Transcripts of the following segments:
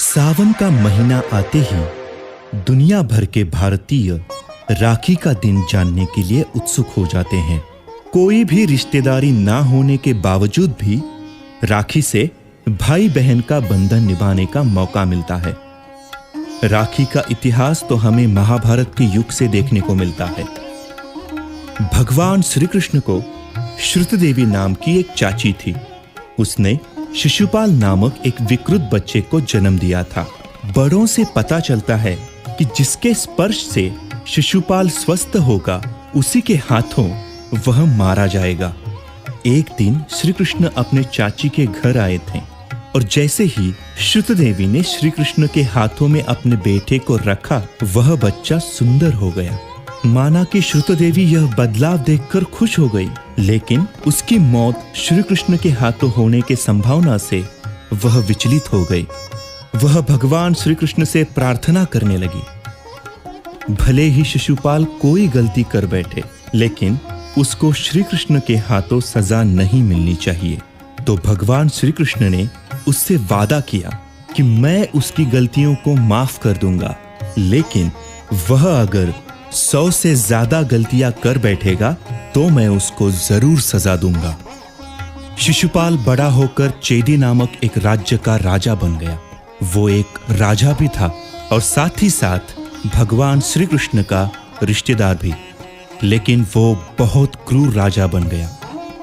सावन का महीना आते ही दुनिया भर के भारतीय राखी का दिन जानने के लिए उत्सुक हो जाते हैं। कोई भी रिश्तेदारी ना होने के बावजूद भी राखी से भाई बहन का बंधन निभाने का मौका मिलता है। राखी का इतिहास तो हमें महाभारत के युग से देखने को मिलता है। भगवान श्री कृष्ण को श्रुतदेवी नाम की एक चाची थी। उसने शिशुपाल नामक एक विकृत बच्चे को जन्म दिया था। बड़ों से पता चलता है कि जिसके स्पर्श से शिशुपाल स्वस्थ होगा उसी के हाथों वह मारा जाएगा। एक दिन श्री कृष्ण अपने चाची के घर आए थे और जैसे ही श्रुतदेवी ने श्री कृष्ण के हाथों में अपने बेटे को रखा, वह बच्चा सुंदर हो गया। माना कि श्रुतदेवी यह बदलाव देखकर खुश हो गई, लेकिन उसकी मौत श्री कृष्ण के हाथों होने की संभावना से वह विचलित हो गई। वह भगवान श्री कृष्ण से प्रार्थना करने लगी। भले ही शिशुपाल कोई गलती कर बैठे, लेकिन उसको श्री कृष्ण के हाथों सजा नहीं मिलनी चाहिए। तो भगवान श्री कृष्ण ने उससे वादा किया कि मैं उसकी गलतियों को माफ कर दूंगा, लेकिन वह अगर 100 से ज्यादा गलतियां कर बैठेगा तो मैं उसको जरूर सजा दूंगा। शिशुपाल बड़ा होकर चेदी नामक एक राज्य का राजा बन गया। वो एक राजा भी था और साथ ही साथ भगवान श्री कृष्ण का रिश्तेदार भी। लेकिन वो बहुत क्रूर राजा बन गया।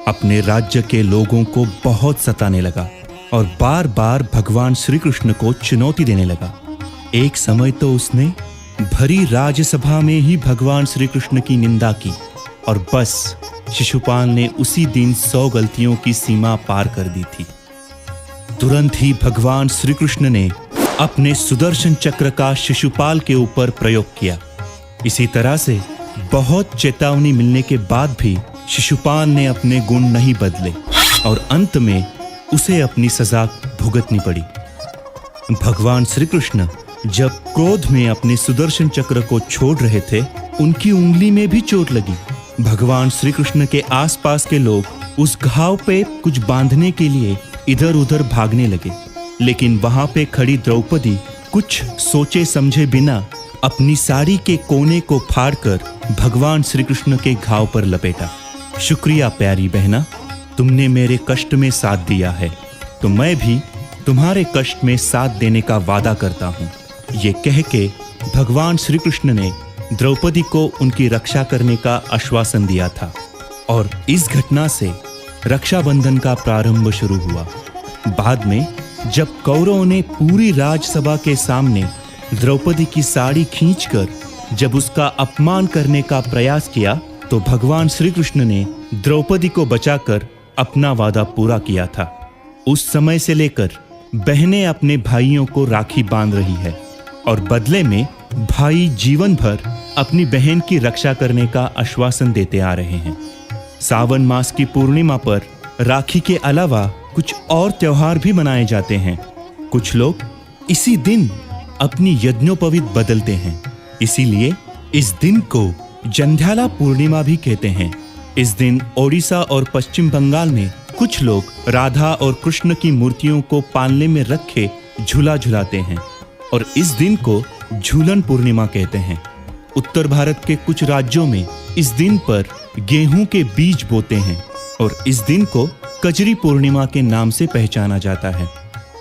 अपने राज्य के लोगों को बहुत सताने लगा और बार बार भगवान श्री कृष्ण को चुनौती देने लगा। एक समय तो उसने भरी राज्यसभा में ही भगवान श्री कृष्ण की निंदा की और बस शिशुपाल ने उसी दिन 100 गलतियों की सीमा पार कर दी थी। तुरंत ही भगवान श्री कृष्ण ने अपने सुदर्शन चक्र का शिशुपाल के ऊपर प्रयोग किया। इसी तरह से बहुत चेतावनी मिलने के बाद भी शिशुपाल ने अपने गुण नहीं बदले और अंत में उसे अपनी सजा भुगतनी पड़ी। भगवान श्री कृष्ण जब क्रोध में अपने सुदर्शन चक्र को छोड़ रहे थे, उनकी उंगली में भी चोट लगी। भगवान श्री कृष्ण के आसपास के लोग उस घाव पे कुछ बांधने के लिए इधर उधर भागने लगे, लेकिन वहां पे खड़ी द्रौपदी कुछ सोचे समझे बिना अपनी साड़ी के कोने को फाड़कर भगवान श्री कृष्ण के घाव पर लपेटा। शुक्रिया प्यारी बहना, तुमने मेरे कष्ट में साथ दिया है, तो मैं भी तुम्हारे कष्ट में साथ देने का वादा करता हूँ। ये कह के भगवान श्री कृष्ण ने द्रौपदी को उनकी रक्षा करने का आश्वासन दिया था और इस घटना से रक्षाबंधन का प्रारंभ शुरू हुआ। बाद में जब कौरवों ने पूरी राजसभा के सामने द्रौपदी की साड़ी खींचकर जब उसका अपमान करने का प्रयास किया, तो भगवान श्री कृष्ण ने द्रौपदी को बचाकर अपना वादा पूरा किया था। उस समय से लेकर बहनें अपने भाइयों को राखी बांध रही है और बदले में भाई जीवन भर अपनी बहन की रक्षा करने का आश्वासन देते आ रहे हैं। सावन मास की पूर्णिमा पर राखी के अलावा कुछ और त्योहार भी मनाए जाते हैं। कुछ लोग इसी दिन अपनी यज्ञोपवीत बदलते हैं, इसीलिए इस दिन को जंध्याला पूर्णिमा भी कहते हैं। इस दिन ओडिशा और पश्चिम बंगाल में कुछ लोग राधा और कृष्ण की मूर्तियों को पालने में रखे झूला झुलाते हैं और इस दिन को झूलन पूर्णिमा कहते हैं। उत्तर भारत के कुछ राज्यों में इस दिन पर गेहूं के बीज बोते हैं और इस दिन को कजरी पूर्णिमा के नाम से पहचाना जाता है।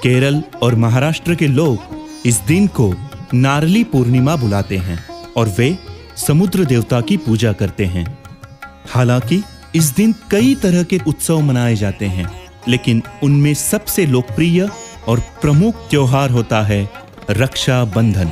केरल और महाराष्ट्र के लोग इस दिन को नारली पूर्णिमा बुलाते हैं और वे समुद्र देवता की पूजा करते हैं। हालांकि इस दिन कई तरह के उत्सव मनाए जाते हैं, लेकिन उनमें सबसे लोकप्रिय और प्रमुख त्योहार होता है रक्षाबंधन।